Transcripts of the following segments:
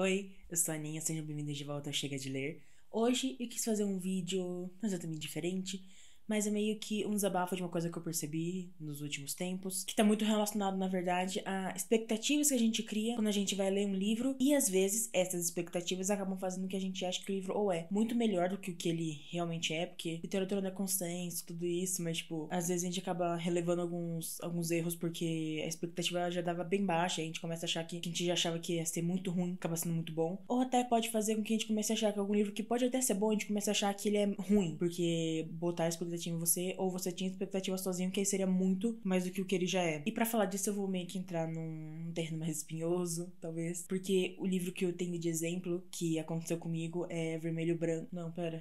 Oi, eu sou a Aninha, sejam bem-vindos de volta ao Chega de Ler. Hoje eu quis fazer um vídeo não exatamente diferente, mas é meio que um desabafo de uma coisa que eu percebi nos últimos tempos, que tá muito relacionado, na verdade, a expectativas que a gente cria quando a gente vai ler um livro, e às vezes essas expectativas acabam fazendo que a gente ache que o livro ou é muito melhor do que o que ele realmente é, porque literatura não é consenso, tudo isso, mas tipo, às vezes a gente acaba relevando alguns erros porque a expectativa já dava bem baixa, e a gente começa a achar que a gente já achava que ia ser muito ruim, acaba sendo muito bom, ou até pode fazer com que a gente comece a achar que algum livro que pode até ser bom, a gente comece a achar que ele é ruim, porque botar a expectativa em você, ou você tinha expectativa sozinho, que aí seria muito mais do que o que ele já é. E pra falar disso eu vou meio que entrar num terreno mais espinhoso, talvez, porque o livro que eu tenho de exemplo, que aconteceu comigo, é Vermelho, Branco... Não, pera.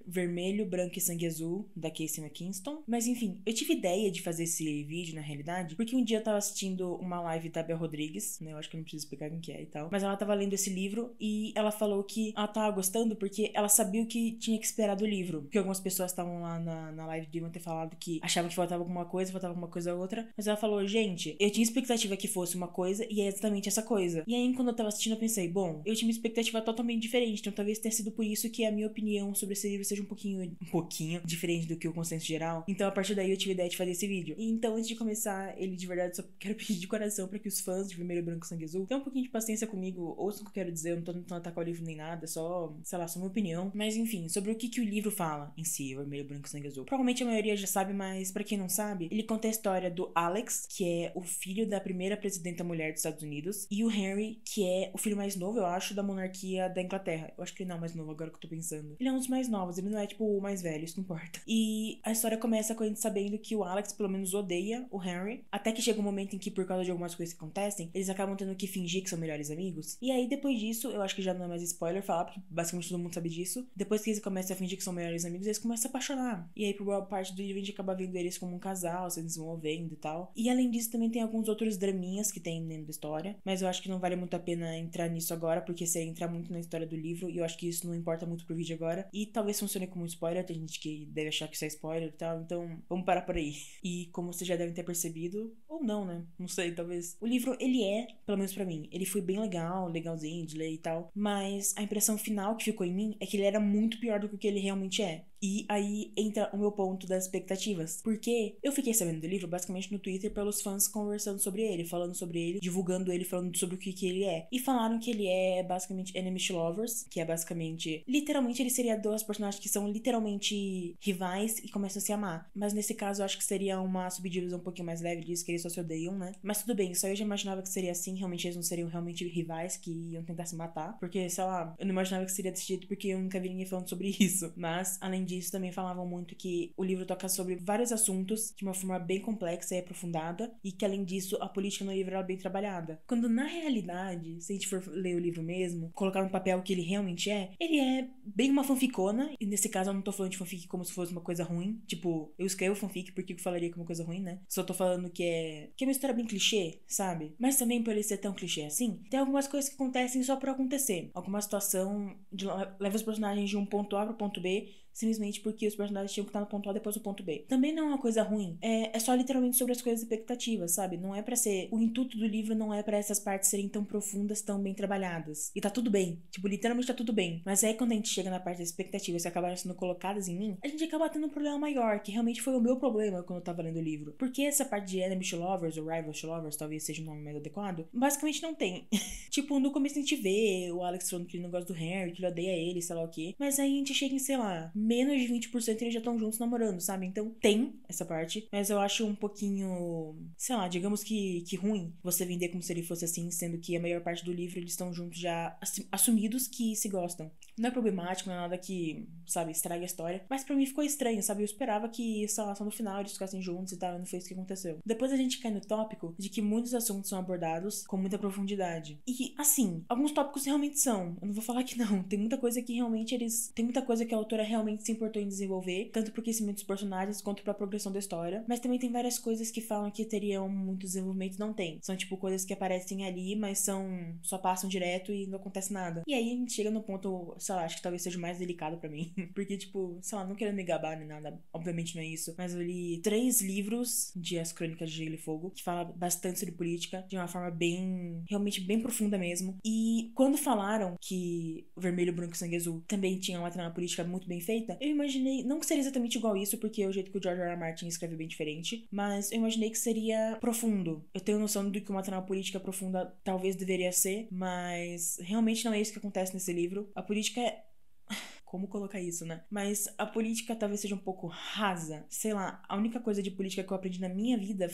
Vermelho, Branco e Sangue Azul, da Casey McKinston. Mas enfim, eu tive ideia de fazer esse vídeo, na realidade, porque um dia eu tava assistindo uma live da Bel Rodrigues, né, eu acho que eu não preciso explicar quem que é e tal, mas ela tava lendo esse livro e ela falou que ela tava gostando porque ela sabia o que tinha que esperar do livro, porque algumas pessoas estavam lá na live de ter falado que achavam que faltava alguma coisa outra, mas ela falou, gente, eu tinha expectativa que fosse uma coisa e é exatamente essa coisa. E aí, quando eu tava assistindo, eu pensei, bom, eu tinha uma expectativa totalmente diferente, então talvez tenha sido por isso que a minha opinião sobre esse livro seja um pouquinho diferente do que o consenso geral. Então, a partir daí, eu tive a ideia de fazer esse vídeo. E então, antes de começar ele de verdade, só quero pedir de coração pra que os fãs de Vermelho, Branco e Sangue Azul tenham um pouquinho de paciência comigo, ouçam o que eu quero dizer, eu não tô tentando atacar o livro nem nada, só, sei lá, só minha opinião. Mas enfim, sobre o que o livro fala em si, Vermelho, Branco e Sangue Azul. Provavelmente a maioria já sabe, mas pra quem não sabe, ele conta a história do Alex, que é o filho da primeira presidenta mulher dos Estados Unidos, e o Henry, que é o filho mais novo, eu acho, da monarquia da Inglaterra. Eu acho que ele não é o mais novo, agora que eu tô pensando. Ele é um dos mais novos, ele não é, tipo, o mais velho, isso não importa. E a história começa com a gente sabendo que o Alex, pelo menos, odeia o Henry, até que chega um momento em que, por causa de algumas coisas que acontecem, eles acabam tendo que fingir que são melhores amigos. E aí, depois disso, eu acho que já não é mais spoiler falar, porque basicamente todo mundo sabe disso. Depois que eles começam a fingir que são melhores amigos, eles começam a apaixonar. E aí, por boa parte do livro, a gente acaba vendo eles como um casal, se desenvolvendo e tal. E além disso, também tem alguns outros draminhas que tem dentro da história, mas eu acho que não vale muito a pena entrar nisso agora, porque você entrar muito na história do livro, e eu acho que isso não importa muito pro vídeo agora. E talvez funcione como spoiler, tem gente que deve achar que isso é spoiler e tal, então vamos parar por aí. E como vocês já devem ter percebido, ou não, né? Não sei, talvez. O livro, ele é, pelo menos pra mim, ele foi bem legalzinho de ler e tal, mas a impressão final que ficou em mim é que ele era muito pior do que ele realmente é. E aí entra o meu ponto das expectativas. Porque eu fiquei sabendo do livro basicamente no Twitter pelos fãs conversando sobre ele, falando sobre ele, divulgando ele, falando sobre o que ele é. E falaram que ele é basicamente enemies to lovers, que é basicamente... Literalmente ele seria dois personagens que são literalmente rivais e começam a se amar. Mas nesse caso eu acho que seria uma subdivisão um pouquinho mais leve disso, que eles só se odeiam, né? Mas tudo bem, só eu já imaginava que seria assim, realmente eles não seriam realmente rivais que iam tentar se matar. Porque, sei lá, eu não imaginava que seria desse jeito porque eu nunca vi ninguém falando sobre isso. Mas, além disso, também falavam muito que o livro toca sobre vários assuntos de uma forma bem complexa e aprofundada, e que além disso a política no livro era bem trabalhada. Quando na realidade, se a gente for ler o livro mesmo, colocar no papel o que ele realmente é, ele é bem uma fanficona, e nesse caso eu não tô falando de fanfic como se fosse uma coisa ruim, tipo, eu escrevo fanfic porque eu falaria que é uma coisa ruim, né? Só tô falando que é uma história bem clichê, sabe? Mas também por ele ser tão clichê assim, tem algumas coisas que acontecem só por acontecer. Alguma situação leva os personagens de um ponto A pro ponto B, simplesmente porque os personagens tinham que estar no ponto A depois do ponto B. Também não é uma coisa ruim. É só literalmente sobre as coisas expectativas, sabe? Não é pra ser... O intuito do livro não é pra essas partes serem tão profundas, tão bem trabalhadas. E tá tudo bem. Tipo, literalmente tá tudo bem. Mas aí quando a gente chega na parte das expectativas que acabaram sendo colocadas em mim, a gente acaba tendo um problema maior, que realmente foi o meu problema quando eu tava lendo o livro. Porque essa parte de Enemies to Lovers ou Rivals to Lovers, talvez seja o nome mais adequado, basicamente não tem. Tipo, no começo a gente vê o Alex falando que ele não gosta do Harry, que ele odeia ele, sei lá o quê. Mas aí a gente chega em, sei lá, menos de 20% eles já estão juntos namorando, sabe? Então tem essa parte, mas eu acho um pouquinho, sei lá, digamos que ruim você vender como se ele fosse assim, sendo que a maior parte do livro eles estão juntos já assumidos que se gostam. Não é problemático, não é nada que, sabe, estrague a história, mas pra mim ficou estranho, sabe? Eu esperava que, sei lá, só no final eles ficassem juntos e tal, e não foi isso que aconteceu. Depois a gente cai no tópico de que muitos assuntos são abordados com muita profundidade. E, assim, alguns tópicos realmente são. Eu não vou falar que não. Tem muita coisa que realmente eles... Tem muita coisa que a autora realmente realmente se importou em desenvolver, tanto pro crescimento dos personagens quanto pra progressão da história. Mas também tem várias coisas que falam que teriam muito desenvolvimento, não tem. São tipo coisas que aparecem ali, mas só passam direto e não acontece nada. E aí a gente chega no ponto, sei lá, acho que talvez seja o mais delicado pra mim. Porque, tipo, sei lá, não querendo me gabar nem nada, obviamente não é isso. Mas eu li 3 livros de As Crônicas de Gelo e Fogo, que fala bastante sobre política, de uma forma bem, realmente bem profunda mesmo. E quando falaram que o Vermelho, Branco e Sangue Azul também tinha uma trama política muito bem feita, eu imaginei, não que seria exatamente igual isso, porque é o jeito que o George R. R. Martin escreve bem diferente, mas eu imaginei que seria profundo. Eu tenho noção do que uma trama política profunda talvez deveria ser, mas realmente não é isso que acontece nesse livro. A política é... Como colocar isso, né? Mas a política talvez seja um pouco rasa. Sei lá, a única coisa de política que eu aprendi na minha vida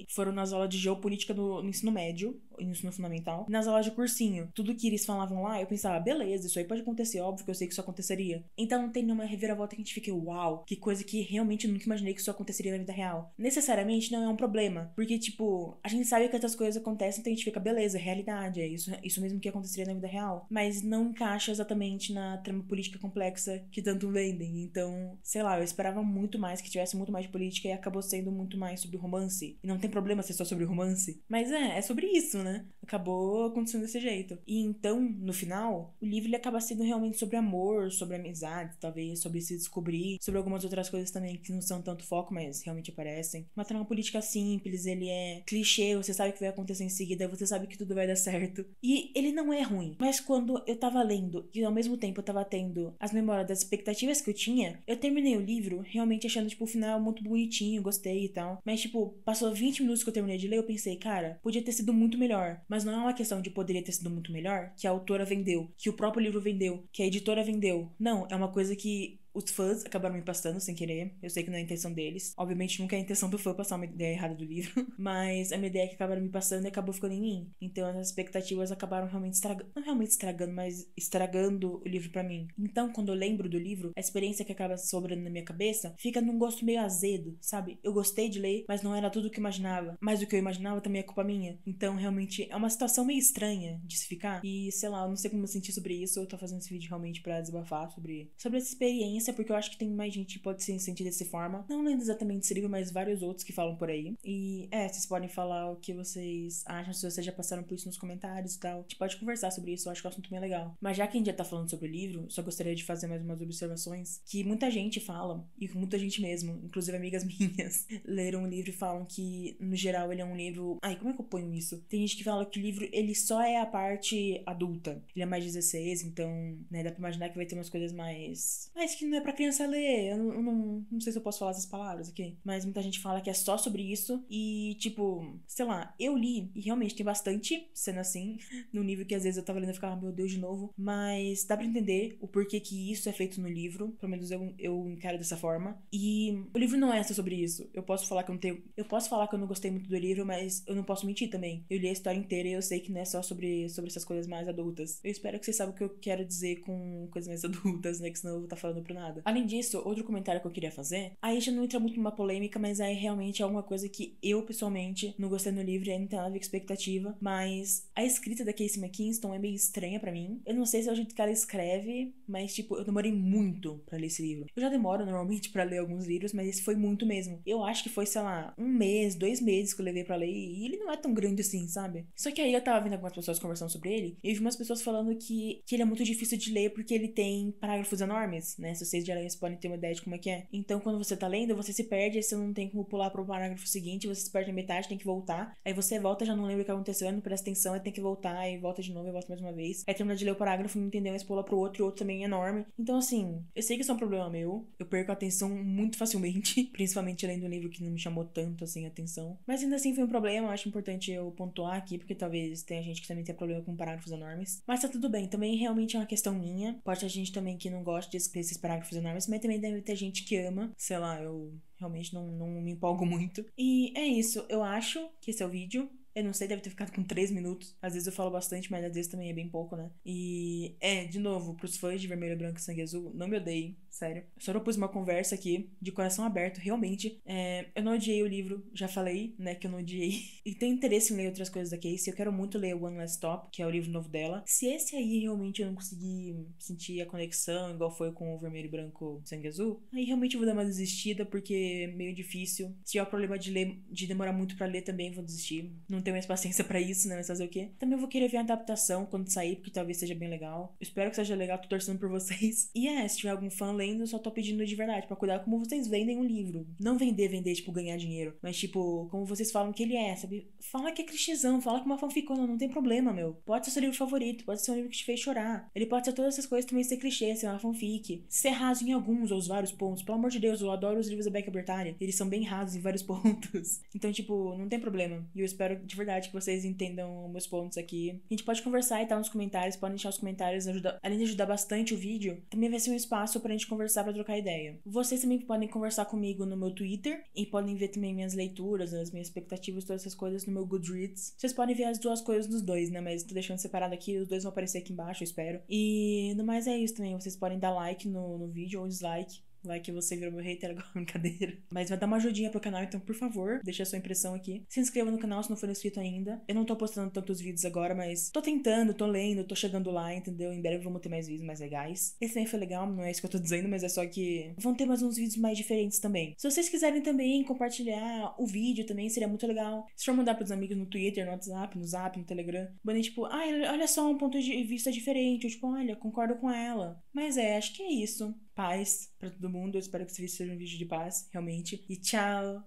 foram nas aulas de geopolítica no ensino médio, no ensino fundamental, e nas aulas de cursinho. Tudo que eles falavam lá, eu pensava, beleza, isso aí pode acontecer, óbvio que eu sei que isso aconteceria. Então não tem nenhuma reviravolta que a gente fique, uau, que coisa que realmente eu nunca imaginei que isso aconteceria na vida real. Necessariamente não é um problema, porque, tipo, a gente sabe que essas coisas acontecem, então a gente fica, beleza, é realidade, é isso mesmo que aconteceria na vida real. Mas não encaixa exatamente na trama política complexa que tanto vendem. Então, sei lá, eu esperava muito mais, que tivesse muito mais de política, e acabou sendo muito mais sobre romance. E não tem problema ser só sobre romance. Mas é sobre isso, né? Acabou acontecendo desse jeito. E então, no final, o livro ele acaba sendo realmente sobre amor, sobre amizade, talvez, sobre se descobrir, sobre algumas outras coisas também que não são tanto foco, mas realmente aparecem. Uma trama política simples, ele é clichê, você sabe o que vai acontecer em seguida, você sabe que tudo vai dar certo. E ele não é ruim. Mas quando eu tava lendo, e ao mesmo tempo eu tava tendo as memórias das expectativas que eu tinha, eu terminei o livro realmente achando, tipo, o final muito bonitinho, gostei e tal. Mas, tipo, passou 20 minutos que eu terminei de ler, eu pensei, cara, podia ter sido muito melhor. Mas não é uma questão de poderia ter sido muito melhor, que a autora vendeu, que o próprio livro vendeu, que a editora vendeu. Não, é uma coisa que os fãs acabaram me passando sem querer. Eu sei que não é a intenção deles. Obviamente nunca é a intenção do fã passar uma ideia errada do livro. Mas a minha ideia que acabaram me passando e acabou ficando em mim. Então as expectativas acabaram realmente estragando. Não realmente estragando, mas estragando o livro pra mim. Então quando eu lembro do livro, a experiência que acaba sobrando na minha cabeça fica num gosto meio azedo, sabe? Eu gostei de ler, mas não era tudo o que eu imaginava. Mas o que eu imaginava também é culpa minha. Então realmente é uma situação meio estranha de se ficar. E sei lá, eu não sei como eu senti sobre isso. Eu tô fazendo esse vídeo realmente pra desabafar sobre essa experiência, porque eu acho que tem mais gente que pode se sentir dessa forma. Não lendo exatamente esse livro, mas vários outros que falam por aí. E vocês podem falar o que vocês acham, se vocês já passaram por isso nos comentários e tal. A gente pode conversar sobre isso, eu acho que é um assunto bem legal. Mas já que a gente já tá falando sobre o livro, só gostaria de fazer mais umas observações que muita gente fala, e muita gente mesmo, inclusive amigas minhas, leram o livro e falam que, no geral, ele é um livro... Ai, como é que eu ponho isso? Tem gente que fala que o livro, ele só é a parte adulta. Ele é mais 16, então, né, dá pra imaginar que vai ter umas coisas mais que não é pra criança ler. Eu não sei se eu posso falar essas palavras aqui. Mas muita gente fala que é só sobre isso. E, tipo, sei lá, eu li e realmente tem bastante cena assim. No nível que às vezes eu tava lendo e ficava, meu Deus, de novo. Mas dá pra entender o porquê que isso é feito no livro. Pelo menos eu encaro dessa forma. E o livro não é só sobre isso. Eu posso falar que eu não tenho. Eu posso falar que eu não gostei muito do livro, mas eu não posso mentir também. Eu li a história inteira e eu sei que não é só sobre essas coisas mais adultas. Eu espero que vocês saibam o que eu quero dizer com coisas mais adultas, né? Que senão eu vou estar falando pra nada. Além disso, outro comentário que eu queria fazer, aí já não entra muito numa polêmica, mas aí realmente é alguma coisa que eu, pessoalmente, não gostei no livro e ainda não tenho nada a ver com expectativa, mas a escrita da Casey McKinston é meio estranha pra mim. Eu não sei se é o jeito que ela escreve, mas, tipo, eu demorei muito pra ler esse livro. Eu já demoro, normalmente, pra ler alguns livros, mas esse foi muito mesmo. Eu acho que foi, sei lá, 1 mês, 2 meses que eu levei pra ler, e ele não é tão grande assim, sabe? Só que aí eu tava vendo algumas pessoas conversando sobre ele, e eu vi umas pessoas falando que ele é muito difícil de ler porque ele tem parágrafos enormes, né? Se vocês já leram, podem ter uma ideia de como é que é. Então, quando você tá lendo, você se perde, aí você não tem como pular pro parágrafo seguinte, você se perde na metade, tem que voltar. Aí você volta, já não lembra o que aconteceu, não presta atenção, aí tem que voltar, aí volta de novo, e volta mais uma vez. Aí termina de ler o parágrafo, não entendeu, mas pula pro outro, e o outro também é enorme. Então, assim, eu sei que isso é um problema meu, eu perco a atenção muito facilmente, principalmente lendo um livro que não me chamou tanto, assim, a atenção. Mas ainda assim foi um problema, eu acho importante eu pontuar aqui, porque talvez tenha gente que também tenha problema com parágrafos enormes. Mas tá tudo bem, também realmente é uma questão minha. Pode ter gente também que não gosta desses parágrafos enormes, mas também deve ter gente que ama. Sei lá, eu realmente não me empolgo muito. E é isso, eu acho que esse é o vídeo. Eu não sei, deve ter ficado com 3 minutos. Às vezes eu falo bastante, mas às vezes também é bem pouco, né? E, de novo, pros fãs de Vermelho, Branco e Sangue Azul, não me odeiem, sério. Eu só propus uma conversa aqui, de coração aberto, realmente. Eu não odiei o livro, já falei, né, que eu não odiei. E tenho interesse em ler outras coisas da Casey. Eu quero muito ler One Last Stop, que é o livro novo dela. Se esse aí realmente eu não conseguir sentir a conexão, igual foi com o Vermelho, Branco e Sangue Azul, aí realmente eu vou dar uma desistida, porque é meio difícil. Se tiver o problema de demorar muito pra ler também, vou desistir. Não tenho mais paciência pra isso, né? Mas fazer o quê? Também vou querer ver a adaptação quando sair, porque talvez seja bem legal. Espero que seja legal, tô torcendo por vocês. E se tiver algum fã lendo, eu só tô pedindo de verdade pra cuidar como vocês vendem um livro. Não vender, tipo, ganhar dinheiro. Mas, tipo, como vocês falam que ele é, sabe? Fala que é clichêzão, fala que é uma fanficona, não tem problema, meu. Pode ser seu livro favorito, pode ser um livro que te fez chorar. Ele pode ser todas essas coisas, também ser clichê, ser uma fanfic. Ser raso em alguns ou os vários pontos. Pelo amor de Deus, eu adoro os livros da Becca Bertaglia. Eles são bem rasos em vários pontos. Então, tipo, não tem problema. E eu espero de verdade que vocês entendam meus pontos aqui. A gente pode conversar e tal nos comentários. Podem deixar os comentários. Além de ajudar bastante o vídeo, também vai ser um espaço pra gente conversar, pra trocar ideia. Vocês também podem conversar comigo no meu Twitter. E podem ver também minhas leituras, as minhas expectativas, todas essas coisas no meu Goodreads. Vocês podem ver as duas coisas nos dois, né? Mas tô deixando separado aqui. Os dois vão aparecer aqui embaixo, eu espero. E no mais é isso também. Vocês podem dar like no vídeo ou dislike. Vai que você virou meu hater agora, brincadeira. Mas vai dar uma ajudinha pro canal, então por favor, deixa a sua impressão aqui. Se inscreva no canal se não for inscrito ainda. Eu não tô postando tantos vídeos agora, mas tô tentando, tô lendo, tô chegando lá, entendeu? Em breve vamos ter mais vídeos mais legais. Esse também foi legal, não é isso que eu tô dizendo, mas é só que vão ter mais uns vídeos mais diferentes também. Se vocês quiserem também compartilhar o vídeo também, seria muito legal. Se for mandar pros amigos no Twitter, no WhatsApp, no Zap, no Telegram, podem tipo, olha só um ponto de vista diferente. Eu, tipo, olha, concordo com ela. Mas acho que é isso. Paz pra todo mundo. Eu espero que esse vídeo seja um vídeo de paz, realmente. E tchau!